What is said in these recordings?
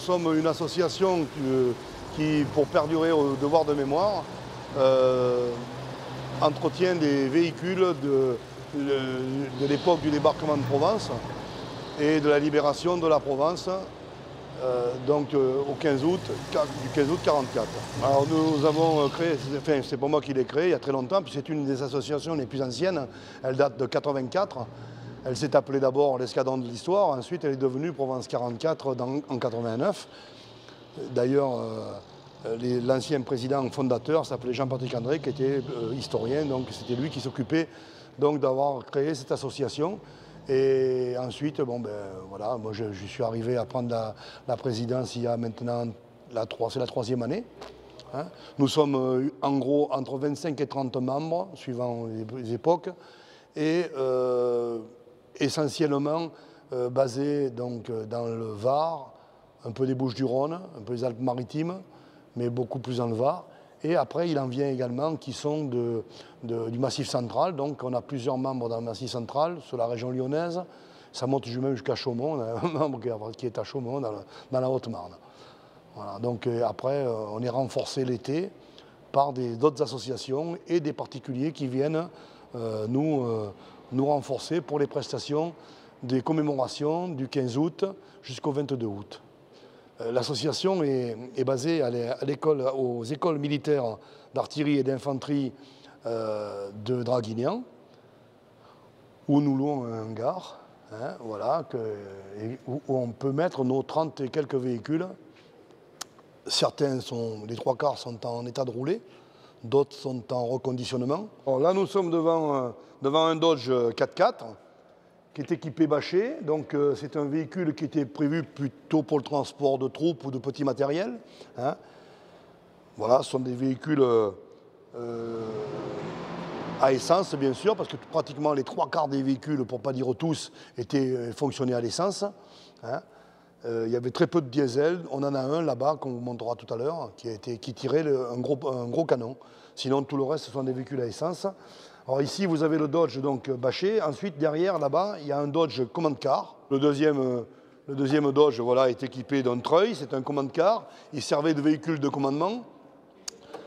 Nous sommes une association qui, pour perdurer au devoir de mémoire, entretient des véhicules de l'époque du débarquement de Provence et de la libération de la Provence, au 15 août, du 15 août 1944. Alors nous avons créé, enfin c'est pas moi qui l'ai créé il y a très longtemps, puis c'est une des associations les plus anciennes, elle date de 1984. Elle s'est appelée d'abord l'Escadron de l'Histoire, ensuite elle est devenue Provence 44 en 1989. D'ailleurs, l'ancien président fondateur s'appelait Jean-Patrick André, qui était historien, donc c'était lui qui s'occupait d'avoir créé cette association. Et ensuite, voilà, moi je suis arrivé à prendre la présidence il y a maintenant, c'est la troisième année. Hein. Nous sommes en gros entre 25 et 30 membres, suivant les époques, et essentiellement basés dans le Var, un peu des Bouches-du-Rhône, un peu les Alpes-Maritimes, mais beaucoup plus dans le Var. Et après, il en vient également qui sont du Massif central. Donc, on a plusieurs membres dans le Massif central, sur la région lyonnaise. Ça monte même jusqu'à Chaumont. On a un membre qui est à Chaumont, dans la Haute-Marne. Voilà. Donc, après, on est renforcé l'été par d'autres associations et des particuliers qui viennent nous renforcer pour les prestations des commémorations du 15 août jusqu'au 22 août. L'association est basée aux écoles militaires d'artillerie et d'infanterie de Draguignan, où nous louons un hangar, hein, voilà, où on peut mettre nos 30 et quelques véhicules. Les trois quarts sont en état de rouler, d'autres sont en reconditionnement. Alors là, nous sommes devant un Dodge 4x4, qui est équipé bâché. Donc c'est un véhicule qui était prévu plutôt pour le transport de troupes ou de petits matériels. Hein. Voilà, ce sont des véhicules à essence, bien sûr, parce que pratiquement les trois quarts des véhicules, pour ne pas dire tous, fonctionnaient à l'essence. Hein. Il y avait très peu de diesel. On en a un là-bas, qu'on vous montrera tout à l'heure, qui tirait un gros canon. Sinon, tout le reste, ce sont des véhicules à essence. Alors ici, vous avez le Dodge bâché. Ensuite, derrière, là-bas, il y a un Dodge Command Car. Le deuxième Dodge est équipé d'un treuil, c'est un Command Car. Il servait de véhicule de commandement.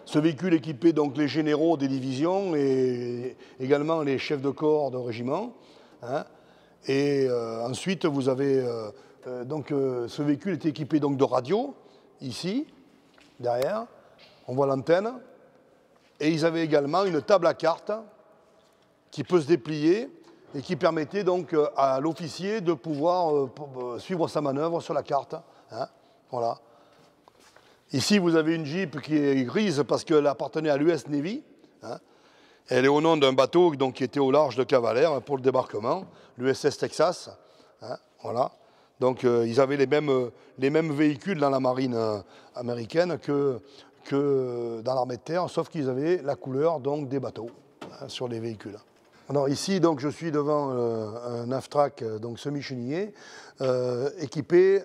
Ce véhicule équipait donc les généraux des divisions et également les chefs de corps de régiment. Hein. Et ensuite, vous avez... ce véhicule est équipé donc de radio, ici, derrière. On voit l'antenne. Et ils avaient également une table à cartes qui peut se déplier et qui permettait donc à l'officier de pouvoir suivre sa manœuvre sur la carte. Hein, voilà. Ici, vous avez une Jeep qui est grise parce qu'elle appartenait à l'US Navy. Hein. Elle est au nom d'un bateau qui était au large de Cavalère pour le débarquement, l'USS Texas. Hein, voilà. Donc ils avaient les mêmes véhicules dans la marine américaine que dans l'armée de terre, sauf qu'ils avaient la couleur des bateaux sur les véhicules. Alors ici, je suis devant un AFTRAC semi-chenillé équipé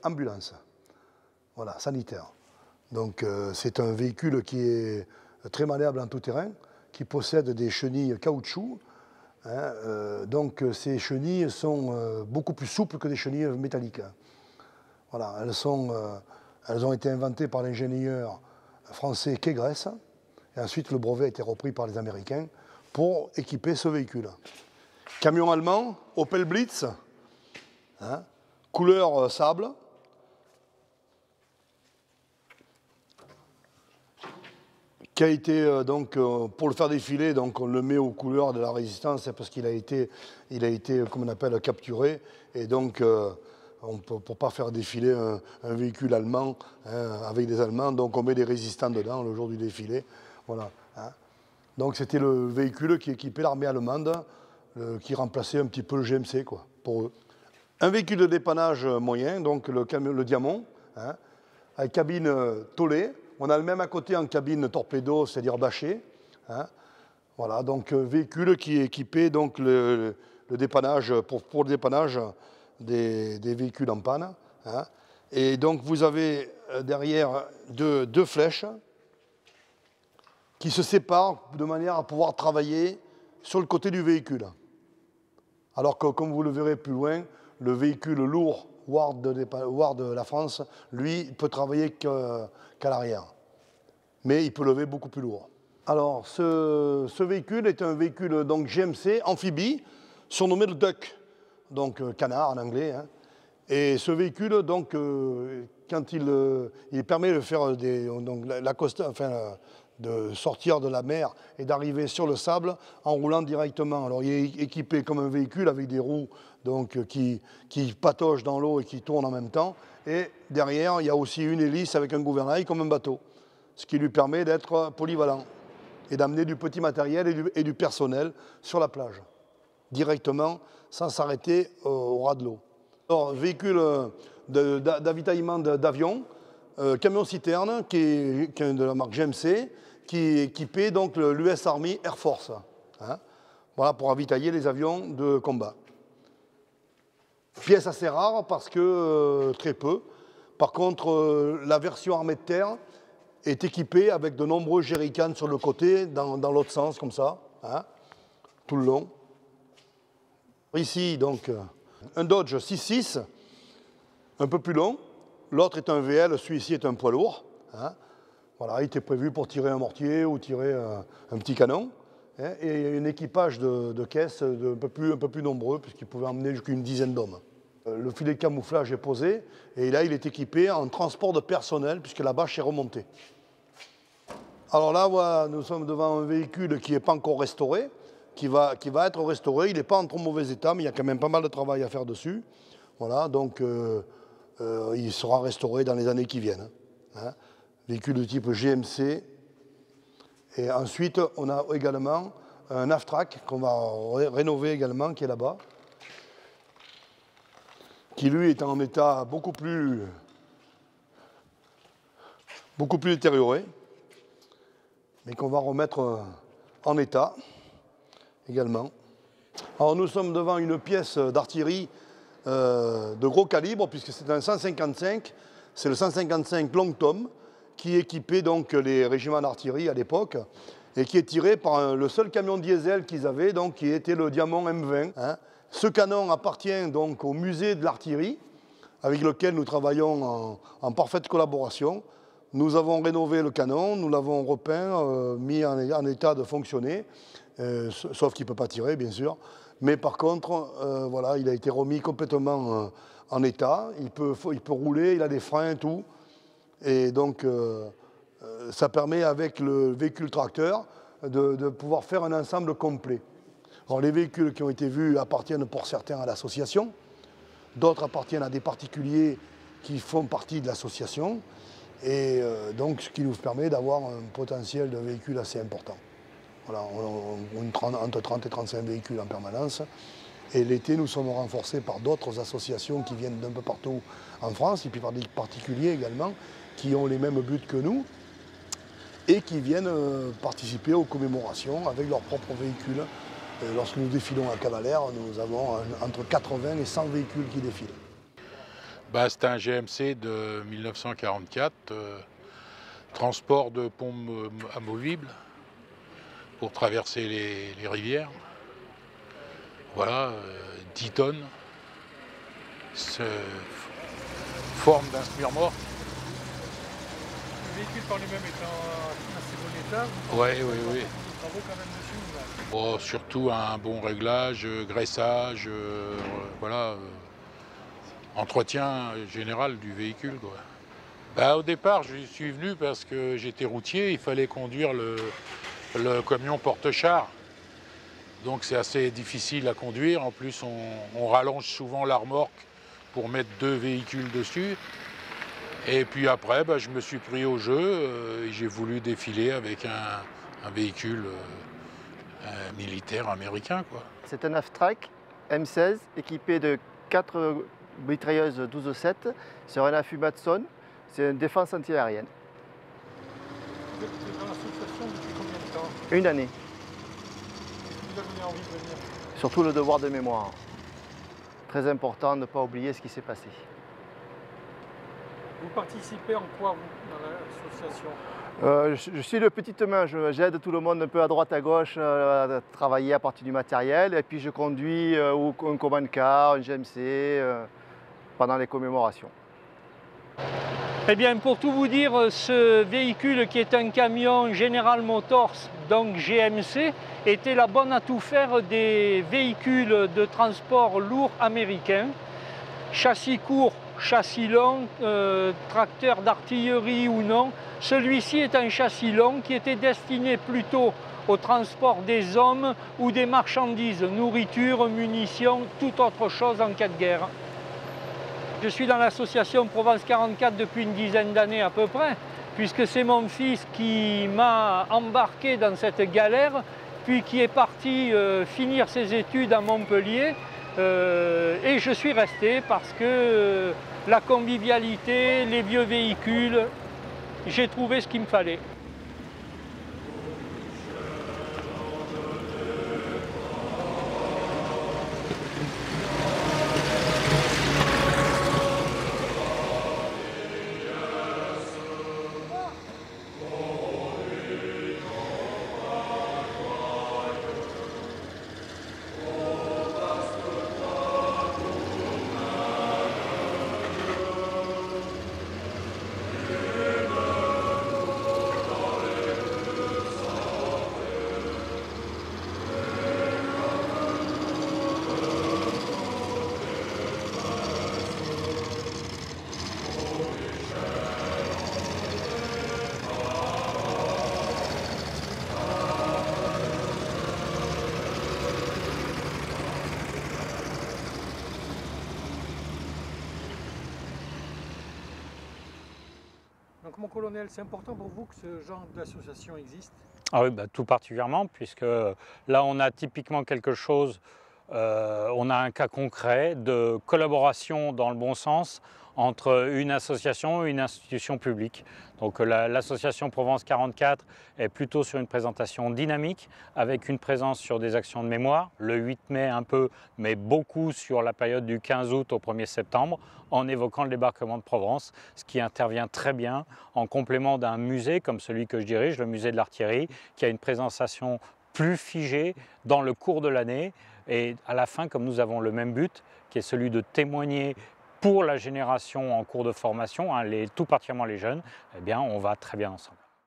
ambulance, voilà, sanitaire. Donc c'est un véhicule qui est très malléable en tout terrain, qui possède des chenilles caoutchouc. Hein, ces chenilles sont beaucoup plus souples que des chenilles métalliques. Voilà, elles ont été inventées par l'ingénieur français Kegress, et ensuite le brevet a été repris par les Américains pour équiper ce véhicule. Camion allemand, Opel Blitz, hein, couleur sable. Qui a été, pour le faire défiler, on le met aux couleurs de la résistance parce qu'il a été, comme on appelle, capturé. Et donc, pour ne pas faire défiler un véhicule allemand avec des Allemands, donc on met des résistants dedans le jour du défilé. Voilà. Hein. Donc c'était le véhicule qui équipait l'armée allemande, qui remplaçait un petit peu le GMC, quoi, pour eux. Un véhicule de dépannage moyen, donc le Diamant, hein, avec cabine tolée. On a le même à côté en cabine torpédo, c'est-à-dire bâché. Hein. Voilà, donc véhicule qui est équipé le dépannage, pour le dépannage des véhicules en panne. Hein. Et donc vous avez derrière deux flèches qui se séparent de manière à pouvoir travailler sur le côté du véhicule. Alors que, comme vous le verrez plus loin, le véhicule lourd Ward de la France, lui, il peut travailler qu'à l'arrière. Mais il peut lever beaucoup plus lourd. Alors, ce véhicule est un véhicule donc, GMC amphibie, surnommé le Duck, donc canard en anglais. Hein. Et ce véhicule, donc, quand il permet de faire de sortir de la mer et d'arriver sur le sable en roulant directement. Alors, il est équipé comme un véhicule avec des roues donc, qui pataugent dans l'eau et qui tournent en même temps. Et derrière, il y a aussi une hélice avec un gouvernail comme un bateau, ce qui lui permet d'être polyvalent et d'amener du petit matériel et du personnel sur la plage, directement, sans s'arrêter au ras de l'eau. Alors, véhicule d'avitaillement d'avion, camion-citerne, qui est de la marque GMC, qui est équipé donc l'US Army Air Force, hein, voilà, pour ravitailler les avions de combat. Pièce assez rare parce que très peu. Par contre, la version armée de terre est équipée avec de nombreux jerrycans sur le côté, dans l'autre sens, comme ça, hein, tout le long. Ici, donc, un Dodge 6.6, un peu plus long. L'autre est un VL, celui-ci est un poids lourd. Hein. Voilà, il était prévu pour tirer un mortier ou tirer un petit canon. Hein, et un équipage de caisse un peu plus nombreux, puisqu'il pouvait emmener jusqu'à une dizaine d'hommes. Le filet de camouflage est posé, et là, il est équipé en transport de personnel, puisque la bâche est remontée. Alors là, voilà, nous sommes devant un véhicule qui n'est pas encore restauré, qui va être restauré. Il n'est pas en trop mauvais état, mais il y a quand même pas mal de travail à faire dessus. Voilà, donc il sera restauré dans les années qui viennent. Hein. Véhicule de type GMC. Et ensuite, on a également un Avtrac qu'on va rénover également, qui est là-bas, qui lui est en état beaucoup plus détérioré, mais qu'on va remettre en état également. Alors nous sommes devant une pièce d'artillerie de gros calibre, puisque c'est un 155, c'est le 155 Long Tom, qui équipait donc les régiments d'artillerie à l'époque, et qui est tiré par le seul camion diesel qu'ils avaient, donc, qui était le Diamant M20. Hein. Ce canon appartient donc au musée de l'artillerie, avec lequel nous travaillons en parfaite collaboration. Nous avons rénové le canon, nous l'avons repeint, mis en état de fonctionner, sauf qu'il ne peut pas tirer, bien sûr. Mais par contre, voilà, il a été remis complètement en état. Il peut rouler, il a des freins, tout. Et donc, ça permet, avec le véhicule tracteur, de pouvoir faire un ensemble complet. Alors, les véhicules qui ont été vus appartiennent pour certains à l'association. D'autres appartiennent à des particuliers qui font partie de l'association. Et donc, ce qui nous permet d'avoir un potentiel de véhicules assez important. Voilà, entre 30 et 35 véhicules en permanence. Et l'été, nous sommes renforcés par d'autres associations qui viennent d'un peu partout en France, et puis par des particuliers également, qui ont les mêmes buts que nous, et qui viennent participer aux commémorations avec leurs propres véhicules. Et lorsque nous défilons à Cavalère, nous avons entre 80 et 100 véhicules qui défilent. Bah, c'est un GMC de 1944, transport de pompes amovibles pour traverser les rivières. Voilà, 10 tonnes, forme d'un smirmor. Le véhicule par lui-même est en assez bon état. Oui. Des travaux quand même dessus. Bon, surtout un bon réglage, graissage, voilà, entretien général du véhicule, quoi. Bah, au départ, je suis venu parce que j'étais routier, il fallait conduire le camion porte-char. Donc c'est assez difficile à conduire. En plus, on rallonge souvent la remorque pour mettre 2 véhicules dessus. Et puis après, bah, je me suis pris au jeu et j'ai voulu défiler avec un véhicule militaire américain, quoi. C'est un Avtrac M16 équipé de 4 mitrailleuses 12-7 sur un affût Matson. C'est une défense antiaérienne. Vous êtes dans l'association depuis combien de temps? Une année. Vous avez donné envie de venir? Surtout le devoir de mémoire. Très important de ne pas oublier ce qui s'est passé. Vous participez en quoi, vous, dans l'association? Je suis de petite main, j'aide tout le monde un peu à droite à gauche à travailler à partir du matériel et puis je conduis un command car, un GMC pendant les commémorations. Eh bien, pour tout vous dire, ce véhicule qui est un camion General Motors, donc GMC, était la bonne à tout faire des véhicules de transport lourds américains. Châssis court, châssis long, tracteur d'artillerie ou non. Celui-ci est un châssis long qui était destiné plutôt au transport des hommes ou des marchandises, nourriture, munitions, toute autre chose en cas de guerre. Je suis dans l'association Provence 44 depuis une dizaine d'années à peu près, puisque c'est mon fils qui m'a embarqué dans cette galère, puis qui est parti finir ses études à Montpellier. Et je suis resté parce que la convivialité, les vieux véhicules, j'ai trouvé ce qu'il me fallait. Donc mon colonel, c'est important pour vous que ce genre d'association existe? Ah oui, bah, tout particulièrement, puisque là on a typiquement quelque chose, on a un cas concret de collaboration dans le bon sens entre une association et une institution publique. Donc l'association Provence 44 est plutôt sur une présentation dynamique, avec une présence sur des actions de mémoire, le 8 mai un peu, mais beaucoup sur la période du 15 août au 1er septembre, en évoquant le débarquement de Provence, ce qui intervient très bien en complément d'un musée comme celui que je dirige, le musée de l'artillerie, qui a une présentation plus figée dans le cours de l'année. Et à la fin, comme nous avons le même but, qui est celui de témoigner pour la génération en cours de formation, tout particulièrement les jeunes, eh bien on va très bien ensemble.